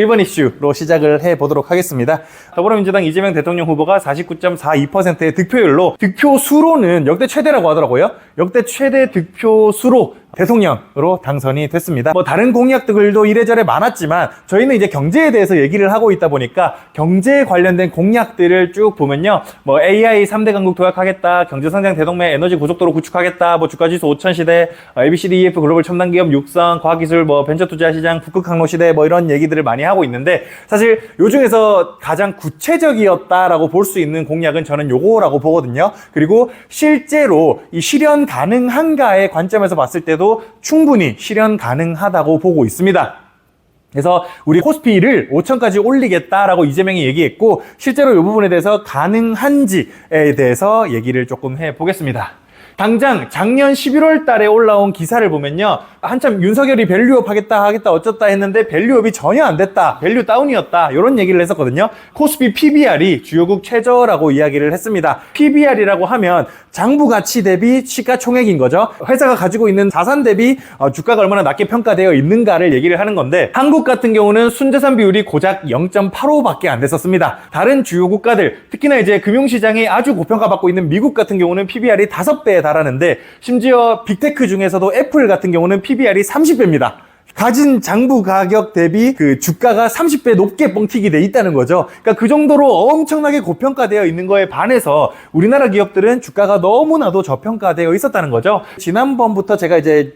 1번 이슈로 시작을 해보도록 하겠습니다. 더불어민주당 이재명 대통령 후보가 49.42%의 득표율로 득표수로는 역대 최대라고 하더라고요. 역대 최대 득표수로 대통령으로 당선이 됐습니다. 다른 공약들도 이래저래 많았지만 저희는 이제 경제에 대해서 얘기를 하고 있다 보니까 경제에 관련된 공약들을 쭉 보면요. AI 3대 강국 도약하겠다, 경제성장 대동맥, 에너지 고속도로 구축하겠다, 주가지수 5천 시대, ABCDEF 글로벌 첨단 기업 육성, 과학기술, 벤처 투자 시장, 북극 항로 시대 이런 얘기들을 많이 하고 있는데 사실 요 중에서 가장 구체적이었다라고 볼 수 있는 공약은 저는 요거라고 보거든요. 그리고 실제로 이 실현 가능한가의 관점에서 봤을 때도 충분히 실현 가능하다고 보고 있습니다. 그래서 우리 코스피를 5천까지 올리겠다라고 이재명이 얘기했고 실제로 이 부분에 대해서 가능한지에 대해서 얘기를 조금 해보겠습니다. 당장 작년 11월 달에 올라온 기사를 보면요. 한참 윤석열이 밸류업 하겠다 어쩌다 했는데 밸류업이 전혀 안 됐다. 밸류 다운이었다. 이런 얘기를 했었거든요. 코스피 PBR이 주요국 최저라고 이야기를 했습니다. PBR이라고 하면 장부 가치 대비 시가총액인 거죠. 회사가 가지고 있는 자산 대비 주가가 얼마나 낮게 평가되어 있는가를 얘기를 하는 건데 한국 같은 경우는 순자산 비율이 고작 0.85밖에 안 됐었습니다. 다른 주요 국가들, 특히나 이제 금융시장이 아주 고평가받고 있는 미국 같은 경우는 PBR이 5배에 달하는데 심지어 빅테크 중에서도 애플 같은 경우는 PBR이 30배입니다. 가진 장부 가격 대비 그 주가가 30배 높게 뻥튀기 돼 있다는 거죠. 그러니까 그 정도로 엄청나게 고평가되어 있는 거에 반해서 우리나라 기업들은 주가가 너무나도 저평가되어 있었다는 거죠. 지난번부터 제가 이제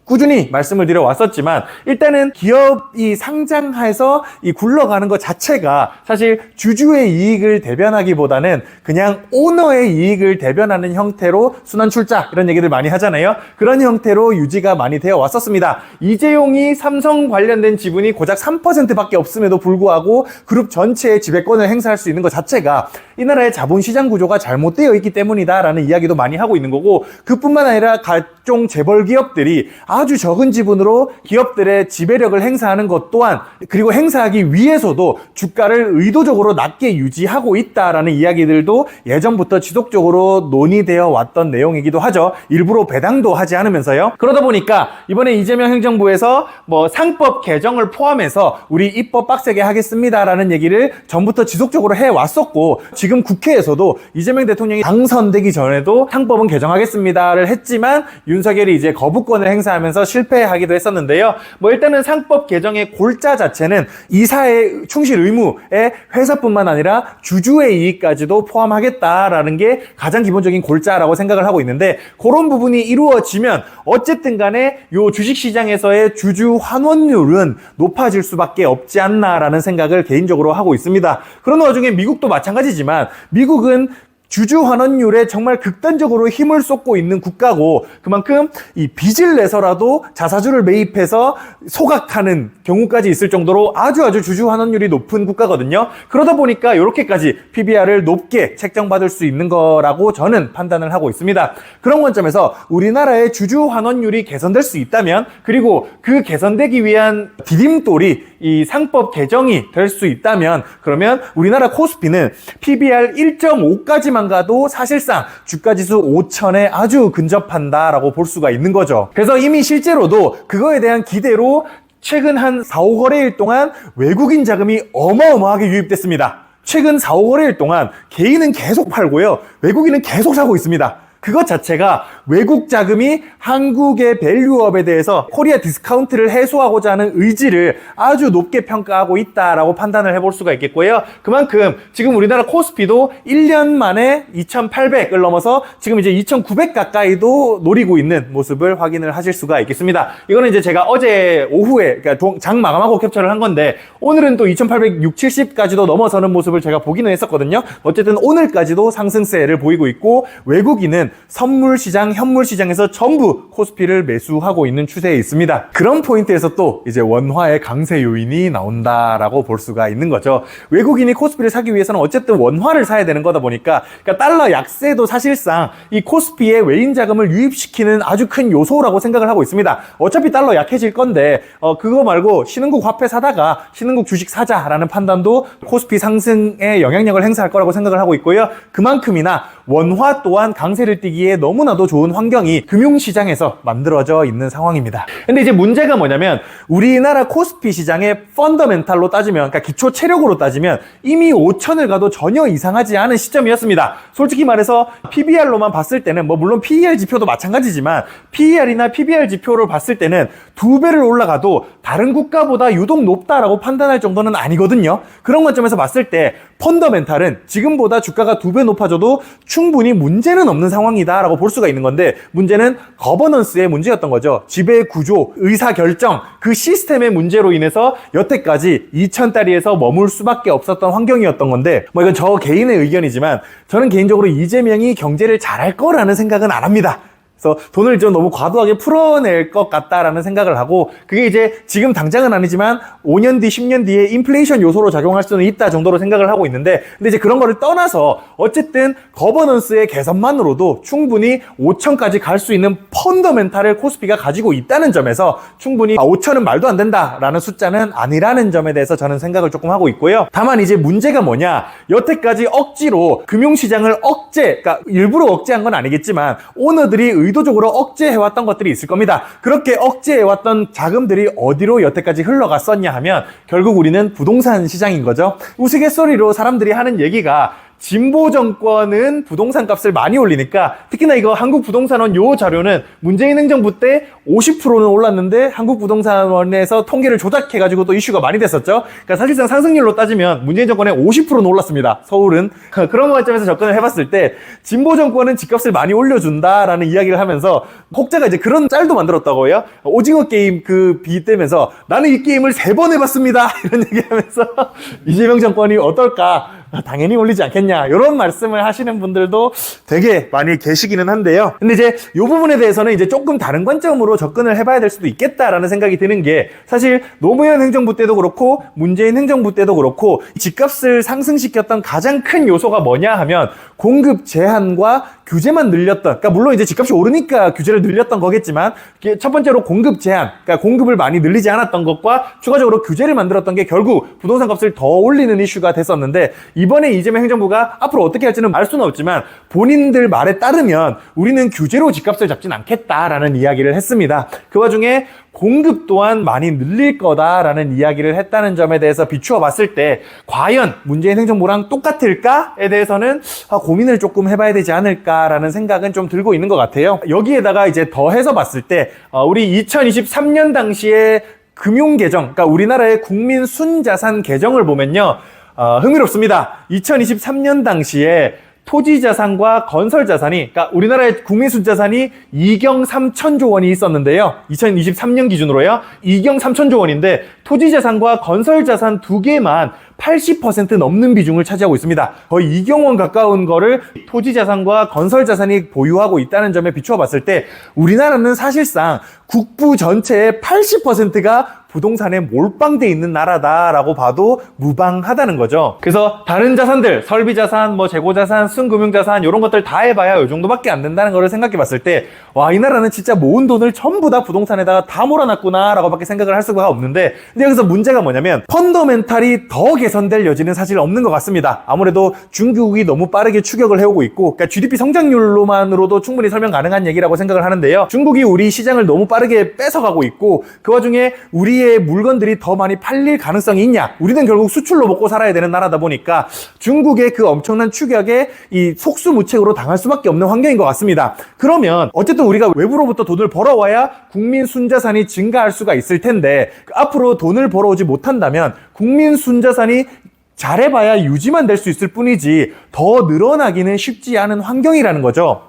꾸준히 말씀을 드려왔었지만 일단은 기업이 상장해서 이 굴러가는 것 자체가 사실 주주의 이익을 대변하기보다는 그냥 오너의 이익을 대변하는 형태로 순환 출자 이런 얘기를 많이 하잖아요. 그런 형태로 유지가 많이 되어 왔었습니다. 이재용이 삼성 관련된 지분이 고작 3%밖에 없음에도 불구하고 그룹 전체의 지배권을 행사할 수 있는 것 자체가 이 나라의 자본시장 구조가 잘못되어 있기 때문이다라는 이야기도 많이 하고 있는 거고 그뿐만 아니라 각종 재벌 기업들이 아주 적은 지분으로 기업들의 지배력을 행사하는 것 또한 그리고 행사하기 위해서도 주가를 의도적으로 낮게 유지하고 있다라는 이야기들도 예전부터 지속적으로 논의되어 왔던 내용이기도 하죠. 일부러 배당도 하지 않으면서요. 그러다 보니까 이번에 이재명 행정부에서 상법 개정을 포함해서 우리 입법 빡세게 하겠습니다라는 얘기를 전부터 지속적으로 해왔었고 지금 국회에서도 이재명 대통령이 당선되기 전에도 상법은 개정하겠습니다를 했지만 윤석열이 이제 거부권을 행사하면서 실패하기도 했었는데요. 일단은 상법 개정의 골자 자체는 이사의 충실 의무에 회사뿐만 아니라 주주의 이익까지도 포함하겠다라는 게 가장 기본적인 골자라고 생각을 하고 있는데 그런 부분이 이루어지면 어쨌든 간에 요 주식시장에서의 주주 환원율은 높아질 수밖에 없지 않나라는 생각을 개인적으로 하고 있습니다. 그런 와중에 미국도 마찬가지지만 미국은 주주 환원율에 정말 극단적으로 힘을 쏟고 있는 국가고 그만큼 이 빚을 내서라도 자사주를 매입해서 소각하는 경우까지 있을 정도로 아주 주주 환원율이 높은 국가거든요. 그러다 보니까 이렇게까지 PBR을 높게 책정받을 수 있는 거라고 저는 판단을 하고 있습니다. 그런 관점에서 우리나라의 주주 환원율이 개선될 수 있다면 그리고 그 개선되기 위한 디딤돌이 이 상법 개정이 될 수 있다면 그러면 우리나라 코스피는 PBR 1.5까지만 가도 사실상 주가지수 5천에 아주 근접한다라고 볼 수가 있는 거죠. 그래서 이미 실제로도 그거에 대한 기대로 최근 한 4, 5거래일 동안 외국인 자금이 어마어마하게 유입됐습니다. 최근 4, 5거래일 동안 개인은 계속 팔고요. 외국인은 계속 사고 있습니다. 그것 자체가 외국 자금이 한국의 밸류업에 대해서 코리아 디스카운트를 해소하고자 하는 의지를 아주 높게 평가하고 있다라고 판단을 해볼 수가 있겠고요. 그만큼 지금 우리나라 코스피도 1년 만에 2,800을 넘어서 지금 이제 2,900 가까이도 노리고 있는 모습을 확인을 하실 수가 있겠습니다. 이거는 이제 제가 어제 오후에 그러니까 장 마감하고 캡처를 한 건데 오늘은 또 2,806, 70까지도 넘어서는 모습을 제가 보기는 했었거든요. 어쨌든 오늘까지도 상승세를 보이고 있고 외국인은 선물 시장, 현물 시장에서 전부 코스피를 매수하고 있는 추세에 있습니다. 그런 포인트에서 또 이제 원화의 강세 요인이 나온다라고 볼 수가 있는 거죠. 외국인이 코스피를 사기 위해서는 어쨌든 원화를 사야 되는 거다 보니까 그러니까 달러 약세도 사실상 이 코스피에 외인 자금을 유입시키는 아주 큰 요소라고 생각을 하고 있습니다. 어차피 달러 약해질 건데 그거 말고 신흥국 화폐 사다가 신흥국 주식 사자라는 판단도 코스피 상승에 영향력을 행사할 거라고 생각을 하고 있고요. 그만큼이나 원화 또한 강세를 띠기에 너무나도 좋은 환경이 금융시장에서 만들어져 있는 상황입니다. 근데 이제 문제가 뭐냐면 우리나라 코스피 시장의 펀더멘탈로 따지면, 그러니까 기초 체력으로 따지면 이미 5천을 가도 전혀 이상하지 않은 시점이었습니다. 솔직히 말해서 PBR로만 봤을 때는 뭐 물론 PER 지표도 마찬가지지만 PER이나 PBR 지표를 봤을 때는 2배를 올라가도 다른 국가보다 유독 높다라고 판단할 정도는 아니거든요. 그런 관점에서 봤을 때 펀더멘탈은 지금보다 주가가 2배 높아져도 충분히 문제는 없는 상황이다라고 볼 수가 있는 건데, 문제는 거버넌스의 문제였던 거죠. 지배 구조, 의사결정, 그 시스템의 문제로 인해서 여태까지 2,000다리에서 머물 수밖에 없었던 환경이었던 건데, 뭐 이건 저 개인의 의견이지만 저는 개인적으로 이재명이 경제를 잘할 거라는 생각은 안 합니다. 그래서 돈을 좀 너무 과도하게 풀어낼 것 같다라는 생각을 하고, 그게 이제 지금 당장은 아니지만 5년 뒤, 10년 뒤에 인플레이션 요소로 작용할 수는 있다 정도로 생각을 하고 있는데, 근데 이제 그런 거를 떠나서 어쨌든 거버넌스의 개선만으로도 충분히 5천까지 갈 수 있는 펀더멘탈을 코스피가 가지고 있다는 점에서 충분히 5천은 말도 안 된다라는 숫자는 아니라는 점에 대해서 저는 생각을 조금 하고 있고요. 다만 이제 문제가 뭐냐, 여태까지 억지로 금융시장을 그러니까 일부러 억제한 건 아니겠지만 오너들이 의도적으로 억제해왔던 것들이 있을 겁니다. 그렇게 억제해왔던 자금들이 어디로 여태까지 흘러갔었냐 하면 결국 우리는 부동산 시장인 거죠. 우스갯소리로 사람들이 하는 얘기가, 진보 정권은 부동산 값을 많이 올리니까, 특히나 이거 한국부동산원 요 자료는 문재인 행정부 때 50%는 올랐는데 한국부동산원에서 통계를 조작해가지고 또 이슈가 많이 됐었죠. 그러니까 사실상 상승률로 따지면 문재인 정권의 50%는 올랐습니다. 서울은. 그런 관점에서 접근을 해봤을 때 진보 정권은 집값을 많이 올려준다라는 이야기를 하면서 혹자가 이제 그런 짤도 만들었다고요. 오징어 게임 그 빗대면서 나는 이 게임을 3번 해봤습니다 이런 얘기하면서 이재명 정권이 어떨까, 당연히 올리지 않겠냐, 이런 말씀을 하시는 분들도 되게 많이 계시기는 한데요. 근데 이제 이 부분에 대해서는 이제 조금 다른 관점으로 접근을 해봐야 될 수도 있겠다라는 생각이 드는 게, 사실 노무현 행정부 때도 그렇고 문재인 행정부 때도 그렇고 집값을 상승시켰던 가장 큰 요소가 뭐냐 하면 공급 제한과 규제만 늘렸던, 그러니까 물론 이제 집값이 오르니까 규제를 늘렸던 거겠지만, 첫 번째로 공급 제한, 그러니까 공급을 많이 늘리지 않았던 것과 추가적으로 규제를 만들었던 게 결국 부동산 값을 더 올리는 이슈가 됐었는데, 이번에 이재명 행정부가 앞으로 어떻게 할지는 알 수는 없지만 본인들 말에 따르면 우리는 규제로 집값을 잡진 않겠다라는 이야기를 했습니다. 그 와중에 공급 또한 많이 늘릴 거다라는 이야기를 했다는 점에 대해서 비추어 봤을 때 과연 문재인 행정부랑 똑같을까에 대해서는 고민을 조금 해봐야 되지 않을까라는 생각은 좀 들고 있는 것 같아요. 여기에다가 이제 더해서 봤을 때 우리 2023년 당시에 금융계정, 그러니까 우리나라의 국민 순자산 계정을 보면요, 흥미롭습니다. 2023년 당시에 토지자산과 건설자산이, 그러니까 우리나라의 국민 순자산이 2경 3천조 원이 있었는데요. 2023년 기준으로요. 2경 3천조 원인데 토지자산과 건설자산 두 개만 80% 넘는 비중을 차지하고 있습니다. 거의 2경 원 가까운 거를 토지자산과 건설자산이 보유하고 있다는 점에 비추어 봤을 때 우리나라는 사실상 국부 전체의 80%가 부동산에 몰빵돼 있는 나라다라고 봐도 무방하다는 거죠. 그래서 다른 자산들, 설비자산, 뭐 재고자산, 순금융자산 이런 것들 다 해봐야 이 정도밖에 안 된다는 거를 생각해 봤을 때, 와, 이 나라는 진짜 모은 돈을 전부 다 부동산에다가 다 몰아놨구나 라고 밖에 생각을 할 수가 없는데, 근데 여기서 문제가 뭐냐면 펀더멘탈이 더 개선될 여지는 사실 없는 것 같습니다. 아무래도 중국이 너무 빠르게 추격을 해오고 있고, 그러니까 GDP 성장률로만으로도 충분히 설명 가능한 얘기라고 생각을 하는데요. 중국이 우리 시장을 너무 빠르게 뺏어가고 있고, 그 와중에 우리의 물건들이 더 많이 팔릴 가능성이 있냐? 우리는 결국 수출로 먹고 살아야 되는 나라다 보니까 중국의 그 엄청난 추격에 이 속수무책으로 당할 수밖에 없는 환경인 것 같습니다. 그러면 어쨌든 우리가 외부로부터 돈을 벌어와야 국민 순자산이 증가할 수가 있을 텐데, 앞으로 돈을 벌어오지 못한다면 국민 순자산이 잘해봐야 유지만 될 수 있을 뿐이지 더 늘어나기는 쉽지 않은 환경이라는 거죠.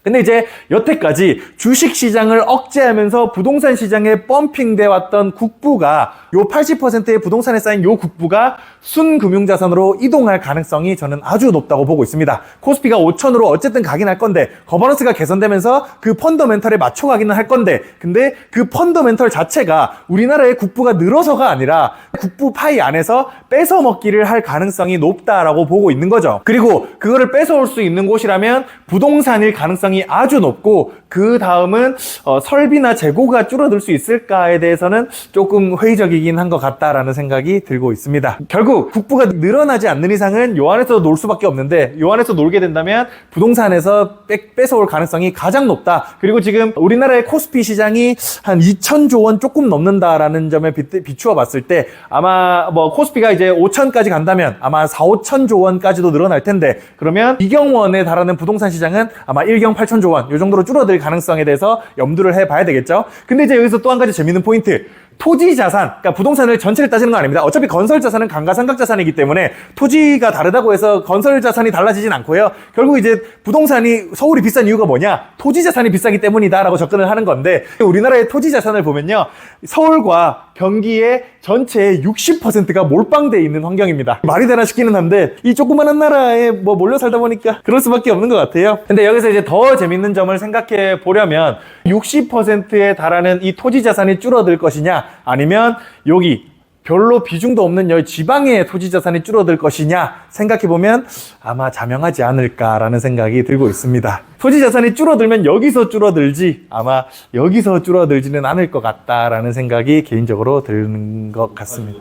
근데 이제 여태까지 주식시장을 억제하면서 부동산 시장에 펌핑돼 왔던 국부가, 요 80%의 부동산에 쌓인 요 국부가 순금융자산으로 이동할 가능성이 저는 아주 높다고 보고 있습니다. 코스피가 5천으로 어쨌든 가긴 할 건데, 거버넌스가 개선되면서 그 펀더멘털에 맞춰가기는 할 건데, 근데 그 펀더멘털 자체가 우리나라의 국부가 늘어서가 아니라 국부 파이 안에서 뺏어먹기를 할 가능성이 높다라고 보고 있는 거죠. 그리고 그거를 뺏어올 수 있는 곳이라면 부동산일 가능성이 아주 높고, 그 다음은 설비나 재고가 줄어들 수 있을까에 대해서는 조금 회의적이긴 한 것 같다라는 생각이 들고 있습니다. 결국 국부가 늘어나지 않는 이상은 요 안에서 놀 수밖에 없는데 요 안에서 놀게 된다면 부동산에서 뺏어올 가능성이 가장 높다. 그리고 지금 우리나라의 코스피 시장이 한 2,000조 원 조금 넘는다라는 점에 비추어 봤을 때 아마 뭐 코스피가 이제 5천까지 간다면 아마 4, 5천조 원까지도 늘어날 텐데 그러면 이경원에 달하는 부동산 시장은 아마 1경 8천조 원 요 정도로 줄어들 가능성에 대해서 염두를 해봐야 되겠죠. 근데 이제 여기서 또 한 가지 재밌는 포인트. 토지 자산, 그러니까 부동산을 전체를 따지는 건 아닙니다. 어차피 건설 자산은 감가상각 자산이기 때문에 토지가 다르다고 해서 건설 자산이 달라지진 않고요. 결국 이제 부동산이 서울이 비싼 이유가 뭐냐? 토지 자산이 비싸기 때문이다라고 접근을 하는 건데 우리나라의 토지 자산을 보면요. 서울과 경기의 전체의 60%가 몰빵돼 있는 환경입니다. 말이 되나 싶기는 한데 이 조그마한 나라에 뭐 몰려 살다 보니까 그럴 수밖에 없는 것 같아요. 근데 여기서 이제 더 재밌는 점을 생각해 보려면 60%에 달하는 이 토지 자산이 줄어들 것이냐 아니면 여기 별로 비중도 없는 여기 지방의 토지 자산이 줄어들 것이냐 생각해보면 아마 자명하지 않을까라는 생각이 들고 있습니다. 토지 자산이 줄어들면 여기서 줄어들지 아마 여기서 줄어들지는 않을 것 같다라는 생각이 개인적으로 드는 것 같습니다.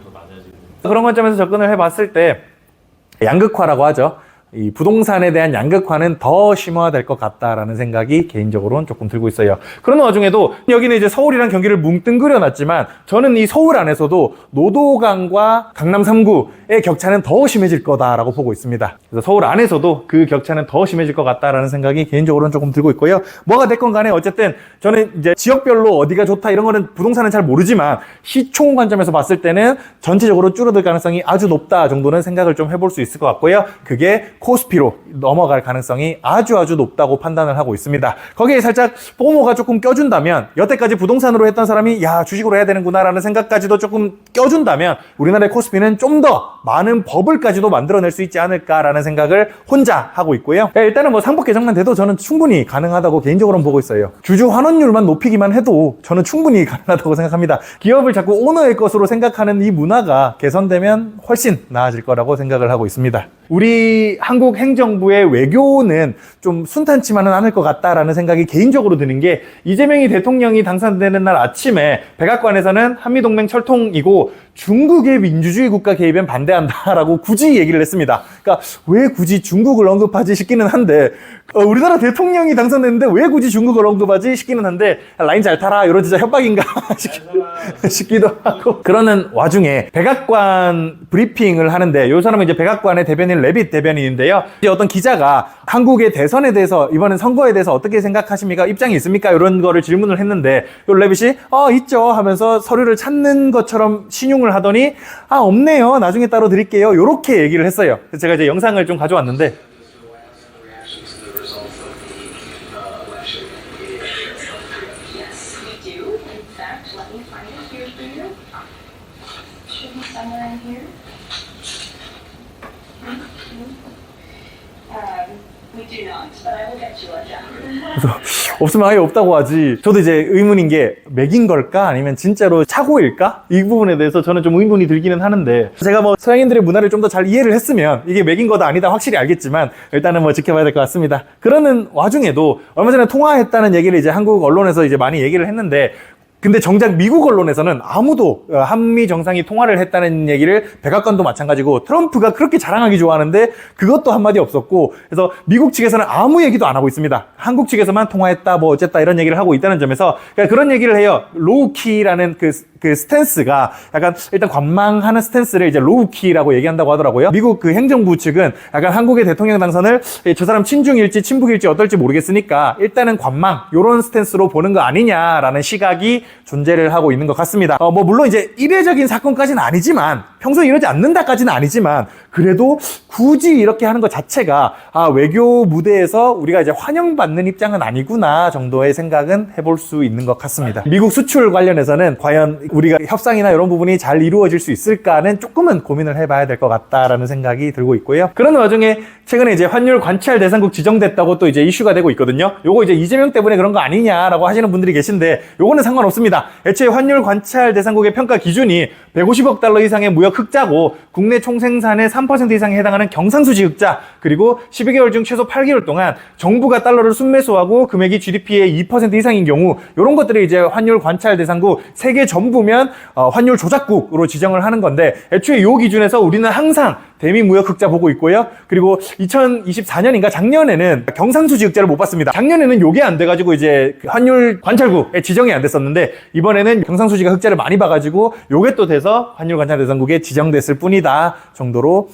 그런 관점에서 접근을 해봤을 때 양극화라고 하죠. 이 부동산에 대한 양극화는 더 심화될 것 같다라는 생각이 개인적으로는 조금 들고 있어요. 그런 와중에도 여기는 이제 서울이랑 경기를 뭉뚱그려 놨지만 저는 이 서울 안에서도 노도강과 강남 3구의 격차는 더 심해질 거다라고 보고 있습니다. 그래서 서울 안에서도 그 격차는 더 심해질 것 같다라는 생각이 개인적으로는 조금 들고 있고요. 뭐가 됐건 간에 어쨌든 저는 이제 지역별로 어디가 좋다 이런 거는 부동산은 잘 모르지만 시총 관점에서 봤을 때는 전체적으로 줄어들 가능성이 아주 높다 정도는 생각을 좀 해볼 수 있을 것 같고요. 그게 코스피로 넘어갈 가능성이 아주 높다고 판단을 하고 있습니다. 거기에 살짝 포모가 조금 껴준다면 여태까지 부동산으로 했던 사람이 야 주식으로 해야 되는구나 라는 생각까지도 조금 껴준다면 우리나라의 코스피는 좀 더 많은 버블까지도 만들어낼 수 있지 않을까라는 생각을 혼자 하고 있고요. 일단은 뭐 상법 개정만 돼도 저는 충분히 가능하다고 개인적으로는 보고 있어요. 주주 환원율만 높이기만 해도 저는 충분히 가능하다고 생각합니다. 기업을 자꾸 오너의 것으로 생각하는 이 문화가 개선되면 훨씬 나아질 거라고 생각을 하고 있습니다. 우리 한국 행정부의 외교는 좀 순탄치만은 않을 것 같다라는 생각이 개인적으로 드는 게 이재명이 대통령이 당선되는 날 아침에 백악관에서는 한미동맹 철통이고 중국의 민주주의 국가 개입엔 반대한다라고 굳이 얘기를 했습니다. 그러니까 왜 굳이 중국을 언급하지 싶기는 한데 우리나라 대통령이 당선됐는데 왜 굳이 중국을 언급하지 싶기는 한데 라인 잘 타라 이런 진짜 협박인가 싶기도 하고 그러는 와중에 백악관 브리핑을 하는데 이 사람은 이제 백악관의 대변인 레빗 대변인인데요. 이제 어떤 기자가 한국의 대선에 대해서 이번엔 선거에 대해서 어떻게 생각하십니까? 입장이 있습니까? 이런 거를 질문을 했는데 이 레빗이 있죠 하면서 서류를 찾는 것처럼 신용을 하더니 없네요. 나중에 따로 드릴게요. 이렇게 얘기를 했어요. 그래서 제가 이제 영상을 좀 가져왔는데 그래서 없으면 아예 없다고 하지. 저도 이제 의문인 게 맥인 걸까? 아니면 진짜로 착오일까? 이 부분에 대해서 저는 좀 의문이 들기는 하는데 제가 뭐 서양인들의 문화를 좀 더 잘 이해를 했으면 이게 맥인 거다 아니다 확실히 알겠지만 일단은 뭐 지켜봐야 될 것 같습니다. 그러는 와중에도 얼마 전에 통화했다는 얘기를 이제 한국 언론에서 이제 많이 얘기를 했는데 근데 정작 미국 언론에서는 아무도 한미 정상이 통화를 했다는 얘기를 백악관도 마찬가지고 트럼프가 그렇게 자랑하기 좋아하는데 그것도 한마디 없었고 그래서 미국 측에서는 아무 얘기도 안 하고 있습니다. 한국 측에서만 통화했다 뭐 어쨌다 이런 얘기를 하고 있다는 점에서 그러니까 그런 얘기를 해요. 로우키라는 그 스탠스가 약간 일단 관망하는 스탠스를 이제 로우키라고 얘기한다고 하더라고요. 미국 그 행정부 측은 약간 한국의 대통령 당선을 저 사람 친중일지 친북일지 어떨지 모르겠으니까 일단은 관망 요런 스탠스로 보는 거 아니냐라는 시각이 존재를 하고 있는 것 같습니다. 뭐 물론 이제 이례적인 사건까지는 아니지만 평소에 이러지 않는다까지는 아니지만 그래도 굳이 이렇게 하는 것 자체가 외교 무대에서 우리가 이제 환영받는 입장은 아니구나 정도의 생각은 해볼 수 있는 것 같습니다. 미국 수출 관련해서는 과연 우리가 협상이나 이런 부분이 잘 이루어질 수 있을까는 조금은 고민을 해봐야 될 것 같다라는 생각이 들고 있고요. 그런 와중에 최근에 이제 환율 관찰 대상국 지정됐다고 또 이제 이슈가 되고 있거든요. 요거 이제 이재명 때문에 그런 거 아니냐라고 하시는 분들이 계신데 요거는 상관없습니다. 애초에 환율 관찰 대상국의 평가 기준이 150억 달러 이상의 무역 흑자고 국내 총생산의 3% 이상에 해당하는 경상수지 흑자, 그리고 12개월 중 최소 8개월 동안 정부가 달러를 순매수하고 금액이 GDP의 2% 이상인 경우, 이런 것들이 이제 환율 관찰 대상국 세계 전부면 환율 조작국으로 지정을 하는 건데, 애초에 이 기준에서 우리는 항상 대미 무역 흑자 보고 있고요. 그리고 2024년인가 작년에는 경상수지 흑자를 못 봤습니다. 작년에는 요게 안 돼가지고 이제 환율 관찰국에 지정이 안 됐었는데, 이번에는 경상수지가 흑자를 많이 봐가지고 요게 또 돼서 환율 관찰 대상국에 지정됐을 뿐이다 정도로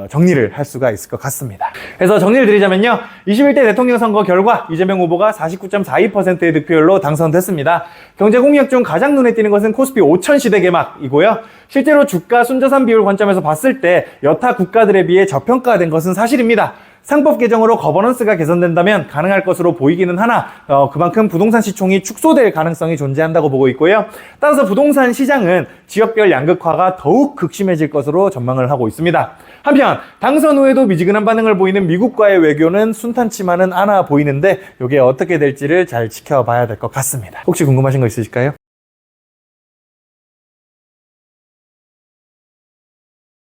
정리를 할 수가 있을 것 같습니다. 그래서 정리를 드리자면요, 21대 대통령 선거 결과 이재명 후보가 49.42%의 득표율로 당선됐습니다. 경제 공약 중 가장 눈에 띄는 것은 코스피 5000 시대 개막이고요. 실제로 주가 순자산 비율 관점에서 봤을 때 여타 국가들에 비해 저평가된 것은 사실입니다. 상법 개정으로 거버넌스가 개선된다면 가능할 것으로 보이기는 하나 그만큼 부동산 시총이 축소될 가능성이 존재한다고 보고 있고요. 따라서 부동산 시장은 지역별 양극화가 더욱 극심해질 것으로 전망을 하고 있습니다. 한편 당선 후에도 미지근한 반응을 보이는 미국과의 외교는 순탄치만은 않아 보이는데 이게 어떻게 될지를 잘 지켜봐야 될 것 같습니다. 혹시 궁금하신 거 있으실까요?